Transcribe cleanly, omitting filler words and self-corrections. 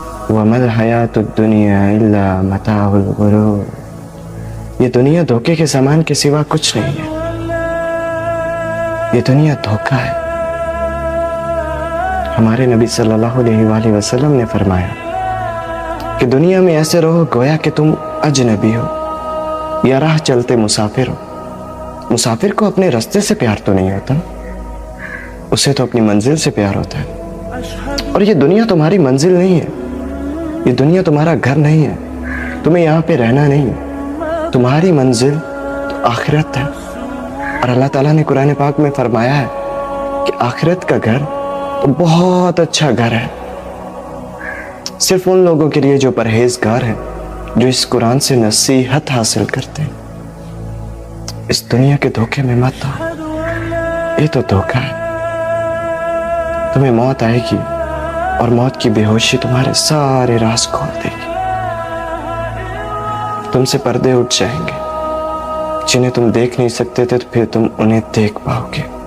وَمَا الْحَيَاةُ الدُّنْيَا إِلَّا مَتَاعُ الْغُرُورِ، یہ دنیا دھوکے کے سامان کے سوا کچھ نہیں ہے، یہ دنیا دھوکہ ہے۔ ہمارے نبی صلی اللہ علیہ وآلہ وسلم نے فرمایا کہ دنیا میں ایسے رہو گویا کہ تم اجنبی ہو یا راہ چلتے مسافر ہو۔ مسافر کو اپنے راستے سے پیار تو نہیں ہوتا، اسے تو اپنی منزل سے پیار ہوتا ہے۔ اور یہ دنیا تمہاری منزل نہیں ہے، یہ دنیا تمہارا گھر نہیں ہے، تمہیں یہاں پہ رہنا نہیں ہے، تمہاری منزل تو آخرت ہے۔ اور اللہ تعالیٰ نے قرآن پاک میں فرمایا ہے کہ آخرت کا گھر تو بہت اچھا گھر ہے، صرف ان لوگوں کے لیے جو پرہیزگار ہیں، جو اس قرآن سے نصیحت حاصل کرتے ہیں۔ اس دنیا کے دھوکے میں مت آؤ، یہ تو دھوکہ ہے۔ تمہیں موت آئے گی اور موت کی بے ہوشی تمہارے سارے راز کھول دے گی، تم سے پردے اٹھ جائیں گے، جنہیں تم دیکھ نہیں سکتے تھے تو پھر تم انہیں دیکھ پاؤ گے۔